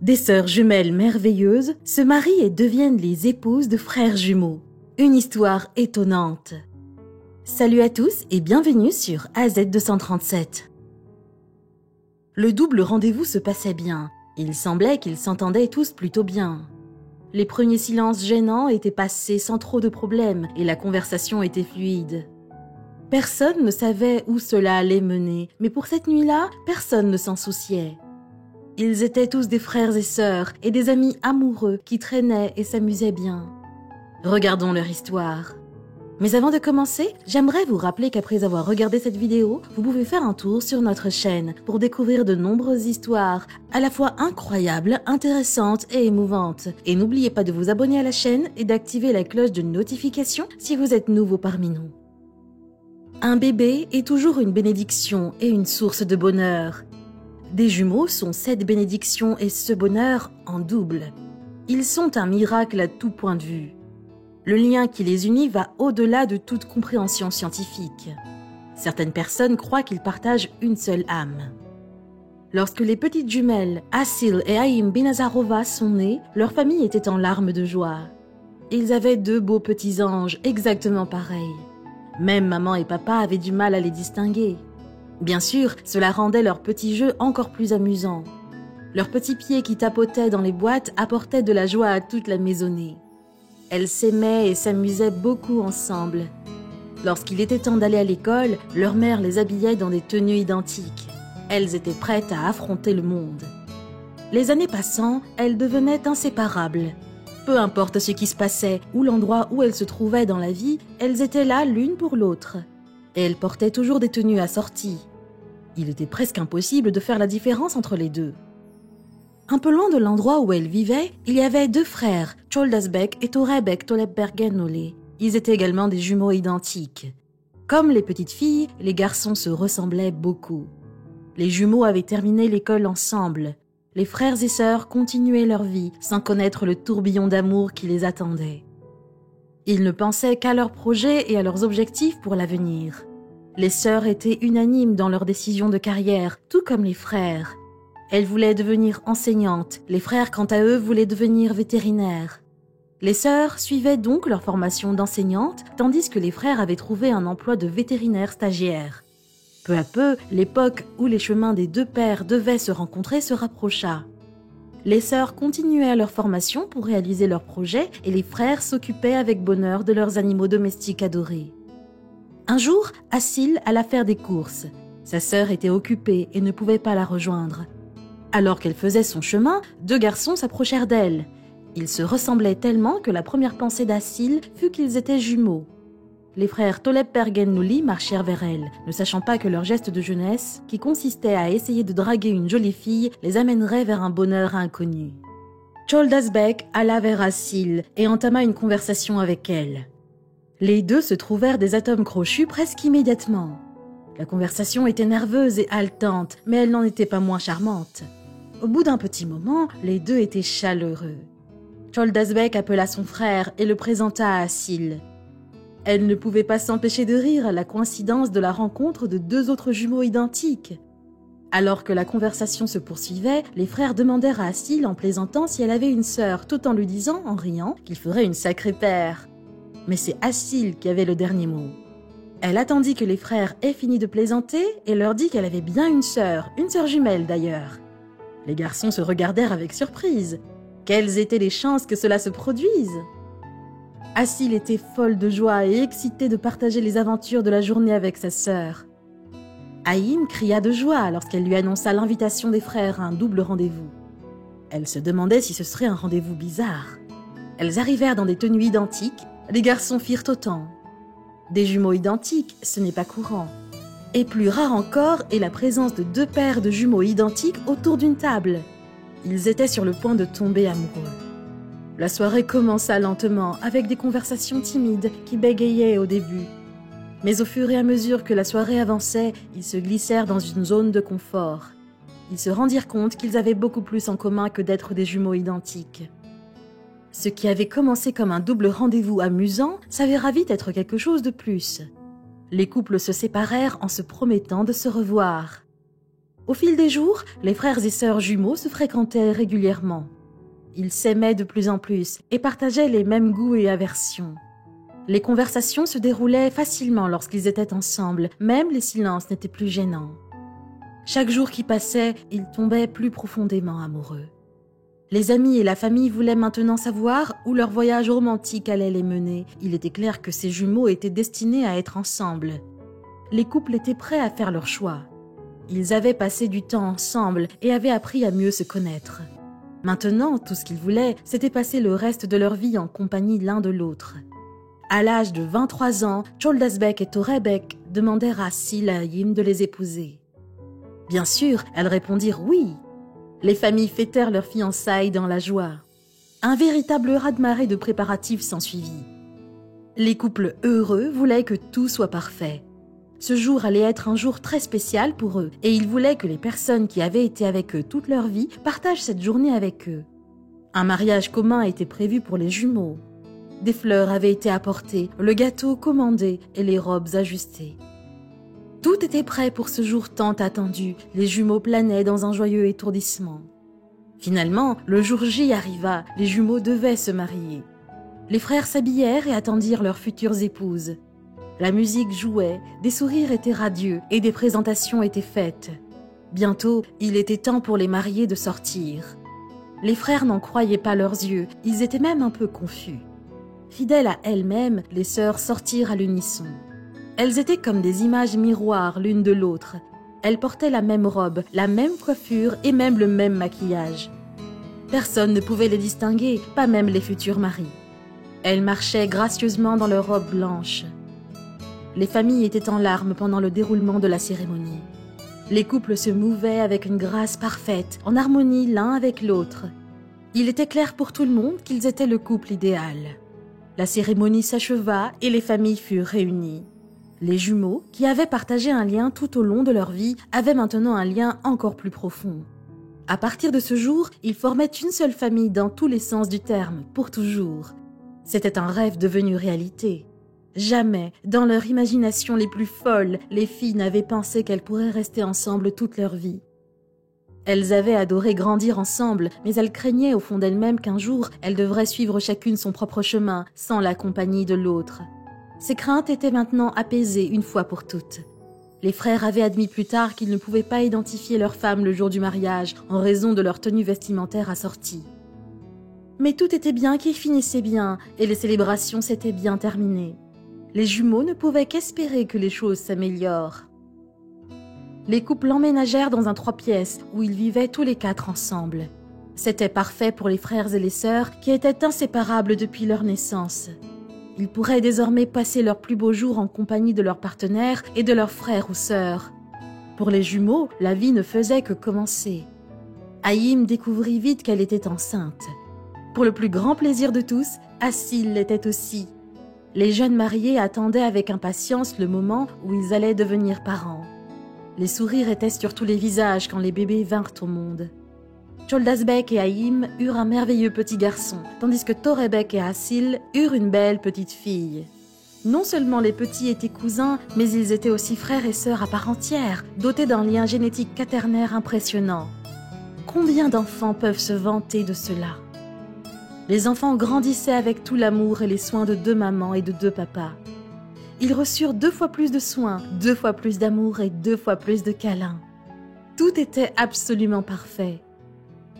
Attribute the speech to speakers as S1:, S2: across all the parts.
S1: Des sœurs jumelles merveilleuses se marient et deviennent les épouses de frères jumeaux. Une histoire étonnante. Salut à tous et bienvenue sur AZ237. Le double rendez-vous se passait bien. Il semblait qu'ils s'entendaient tous plutôt bien. Les premiers silences gênants étaient passés sans trop de problèmes et la conversation était fluide. Personne ne savait où cela allait mener, mais pour cette nuit-là, personne ne s'en souciait. Ils étaient tous des frères et sœurs et des amis amoureux qui traînaient et s'amusaient bien. Regardons leur histoire. Mais avant de commencer, j'aimerais vous rappeler qu'après avoir regardé cette vidéo, vous pouvez faire un tour sur notre chaîne pour découvrir de nombreuses histoires, à la fois incroyables, intéressantes et émouvantes. Et n'oubliez pas de vous abonner à la chaîne et d'activer la cloche de notification si vous êtes nouveau parmi nous. Un bébé est toujours une bénédiction et une source de bonheur. Des jumeaux sont cette bénédiction et ce bonheur en double. Ils sont un miracle à tout point de vue. Le lien qui les unit va au-delà de toute compréhension scientifique. Certaines personnes croient qu'ils partagent une seule âme. Lorsque les petites jumelles Asil et Haim Binazarova sont nées, leur famille était en larmes de joie. Ils avaient deux beaux petits anges exactement pareils. Même maman et papa avaient du mal à les distinguer. Bien sûr, cela rendait leur petit jeu encore plus amusant. Leurs petits pieds qui tapotaient dans les boîtes apportaient de la joie à toute la maisonnée. Elles s'aimaient et s'amusaient beaucoup ensemble. Lorsqu'il était temps d'aller à l'école, leur mère les habillait dans des tenues identiques. Elles étaient prêtes à affronter le monde. Les années passant, elles devenaient inséparables. Peu importe ce qui se passait ou l'endroit où elles se trouvaient dans la vie, elles étaient là l'une pour l'autre. Et elles portaient toujours des tenues assorties. Il était presque impossible de faire la différence entre les deux. Un peu loin de l'endroit où elles vivaient, il y avait deux frères, Çoldasbek et Torebek Tolepbergenole. Ils étaient également des jumeaux identiques. Comme les petites filles, les garçons se ressemblaient beaucoup. Les jumeaux avaient terminé l'école ensemble. Les frères et sœurs continuaient leur vie sans connaître le tourbillon d'amour qui les attendait. Ils ne pensaient qu'à leurs projets et à leurs objectifs pour l'avenir. Les sœurs étaient unanimes dans leurs décisions de carrière, tout comme les frères. Elles voulaient devenir enseignantes, les frères quant à eux voulaient devenir vétérinaires. Les sœurs suivaient donc leur formation d'enseignante, tandis que les frères avaient trouvé un emploi de vétérinaire stagiaire. Peu à peu, l'époque où les chemins des deux pères devaient se rencontrer se rapprocha. Les sœurs continuaient leur formation pour réaliser leurs projets et les frères s'occupaient avec bonheur de leurs animaux domestiques adorés. Un jour, Asil alla faire des courses. Sa sœur était occupée et ne pouvait pas la rejoindre. Alors qu'elle faisait son chemin, deux garçons s'approchèrent d'elle. Ils se ressemblaient tellement que la première pensée d'Asil fut qu'ils étaient jumeaux. Les frères Tolepbergenole marchèrent vers elle, ne sachant pas que leur geste de jeunesse, qui consistait à essayer de draguer une jolie fille, les amènerait vers un bonheur inconnu. Çoldasbek alla vers Asil et entama une conversation avec elle. Les deux se trouvèrent des atomes crochus presque immédiatement. La conversation était nerveuse et haletante, mais elle n'en était pas moins charmante. Au bout d'un petit moment, les deux étaient chaleureux. Çoldasbek appela son frère et le présenta à Asil. Elle ne pouvait pas s'empêcher de rire à la coïncidence de la rencontre de deux autres jumeaux identiques. Alors que la conversation se poursuivait, les frères demandèrent à Asil en plaisantant si elle avait une sœur, tout en lui disant, en riant, qu'il ferait une sacrée paire. Mais c'est Asil qui avait le dernier mot. Elle attendit que les frères aient fini de plaisanter et leur dit qu'elle avait bien une sœur jumelle d'ailleurs. Les garçons se regardèrent avec surprise. Quelles étaient les chances que cela se produise ? Asil était folle de joie et excitée de partager les aventures de la journée avec sa sœur. Haim cria de joie lorsqu'elle lui annonça l'invitation des frères à un double rendez-vous. Elle se demandait si ce serait un rendez-vous bizarre. Elles arrivèrent dans des tenues identiques, les garçons firent autant. Des jumeaux identiques, ce n'est pas courant. Et plus rare encore est la présence de deux paires de jumeaux identiques autour d'une table. Ils étaient sur le point de tomber amoureux. La soirée commença lentement, avec des conversations timides qui bégayaient au début. Mais au fur et à mesure que la soirée avançait, ils se glissèrent dans une zone de confort. Ils se rendirent compte qu'ils avaient beaucoup plus en commun que d'être des jumeaux identiques. Ce qui avait commencé comme un double rendez-vous amusant s'avéra vite être quelque chose de plus. Les couples se séparèrent en se promettant de se revoir. Au fil des jours, les frères et sœurs jumeaux se fréquentaient régulièrement. Ils s'aimaient de plus en plus et partageaient les mêmes goûts et aversions. Les conversations se déroulaient facilement lorsqu'ils étaient ensemble, même les silences n'étaient plus gênants. Chaque jour qui passait, ils tombaient plus profondément amoureux. Les amis et la famille voulaient maintenant savoir où leur voyage romantique allait les mener. Il était clair que ces jumeaux étaient destinés à être ensemble. Les couples étaient prêts à faire leur choix. Ils avaient passé du temps ensemble et avaient appris à mieux se connaître. Maintenant, tout ce qu'ils voulaient, c'était passer le reste de leur vie en compagnie l'un de l'autre. À l'âge de 23 ans, Çoldasbek et Torebek demandèrent à Sil et Hayim de les épouser. Bien sûr, elles répondirent oui. Les familles fêtèrent leur fiançailles dans la joie. Un véritable raz-de-marée de préparatifs s'ensuivit. Les couples heureux voulaient que tout soit parfait. Ce jour allait être un jour très spécial pour eux et ils voulaient que les personnes qui avaient été avec eux toute leur vie partagent cette journée avec eux. Un mariage commun était prévu pour les jumeaux. Des fleurs avaient été apportées, le gâteau commandé et les robes ajustées. Tout était prêt pour ce jour tant attendu. Les jumeaux planaient dans un joyeux étourdissement. Finalement, le jour J arriva. Les jumeaux devaient se marier. Les frères s'habillèrent et attendirent leurs futures épouses. La musique jouait, des sourires étaient radieux et des présentations étaient faites. Bientôt, il était temps pour les mariés de sortir. Les frères n'en croyaient pas leurs yeux, ils étaient même un peu confus. Fidèles à elles-mêmes, les sœurs sortirent à l'unisson. Elles étaient comme des images miroirs l'une de l'autre. Elles portaient la même robe, la même coiffure et même le même maquillage. Personne ne pouvait les distinguer, pas même les futurs maris. Elles marchaient gracieusement dans leurs robes blanches. Les familles étaient en larmes pendant le déroulement de la cérémonie. Les couples se mouvaient avec une grâce parfaite, en harmonie l'un avec l'autre. Il était clair pour tout le monde qu'ils étaient le couple idéal. La cérémonie s'acheva et les familles furent réunies. Les jumeaux, qui avaient partagé un lien tout au long de leur vie, avaient maintenant un lien encore plus profond. À partir de ce jour, ils formaient une seule famille dans tous les sens du terme, pour toujours. C'était un rêve devenu réalité. Jamais, dans leur imagination les plus folles, les filles n'avaient pensé qu'elles pourraient rester ensemble toute leur vie. Elles avaient adoré grandir ensemble, mais elles craignaient au fond d'elles-mêmes qu'un jour, elles devraient suivre chacune son propre chemin, sans la compagnie de l'autre. Ces craintes étaient maintenant apaisées une fois pour toutes. Les frères avaient admis plus tard qu'ils ne pouvaient pas identifier leur femme le jour du mariage, en raison de leur tenue vestimentaire assortie. Mais tout était bien qui finissait bien, et les célébrations s'étaient bien terminées. Les jumeaux ne pouvaient qu'espérer que les choses s'améliorent. Les couples emménagèrent dans un 3 pièces où ils vivaient tous les 4 ensemble. C'était parfait pour les frères et les sœurs qui étaient inséparables depuis leur naissance. Ils pourraient désormais passer leurs plus beaux jours en compagnie de leurs partenaires et de leurs frères ou sœurs. Pour les jumeaux, la vie ne faisait que commencer. Hayim découvrit vite qu'elle était enceinte. Pour le plus grand plaisir de tous, Asil l'était aussi. Les jeunes mariés attendaient avec impatience le moment où ils allaient devenir parents. Les sourires étaient sur tous les visages quand les bébés vinrent au monde. Çoldasbek et Hayim eurent un merveilleux petit garçon, tandis que Torebek et Asil eurent une belle petite fille. Non seulement les petits étaient cousins, mais ils étaient aussi frères et sœurs à part entière, dotés d'un lien génétique quaternaire impressionnant. Combien d'enfants peuvent se vanter de cela ? Les enfants grandissaient avec tout l'amour et les soins de 2 mamans et de 2 papas. Ils reçurent 2 fois plus de soins, 2 fois plus d'amour et 2 fois plus de câlins. Tout était absolument parfait.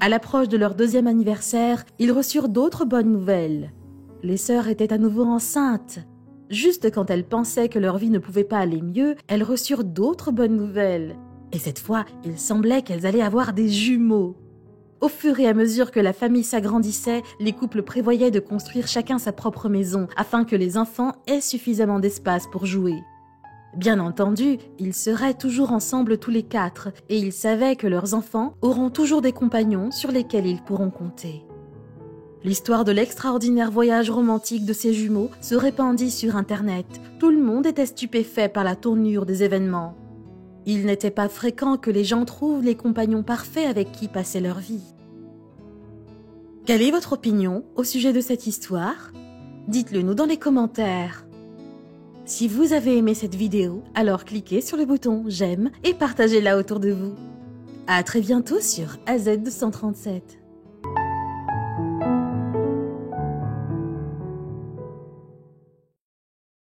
S1: À l'approche de leur 2e anniversaire, ils reçurent d'autres bonnes nouvelles. Les sœurs étaient à nouveau enceintes. Juste quand elles pensaient que leur vie ne pouvait pas aller mieux, elles reçurent d'autres bonnes nouvelles. Et cette fois, il semblait qu'elles allaient avoir des jumeaux. Au fur et à mesure que la famille s'agrandissait, les couples prévoyaient de construire chacun sa propre maison afin que les enfants aient suffisamment d'espace pour jouer. Bien entendu, ils seraient toujours ensemble tous les 4 et ils savaient que leurs enfants auront toujours des compagnons sur lesquels ils pourront compter. L'histoire de l'extraordinaire voyage romantique de ces jumeaux se répandit sur Internet. Tout le monde était stupéfait par la tournure des événements. Il n'était pas fréquent que les gens trouvent les compagnons parfaits avec qui passer leur vie. Quelle est votre opinion au sujet de cette histoire ? Dites-le nous dans les commentaires. Si vous avez aimé cette vidéo, alors cliquez sur le bouton j'aime et partagez-la autour de vous. À très bientôt sur AZ237.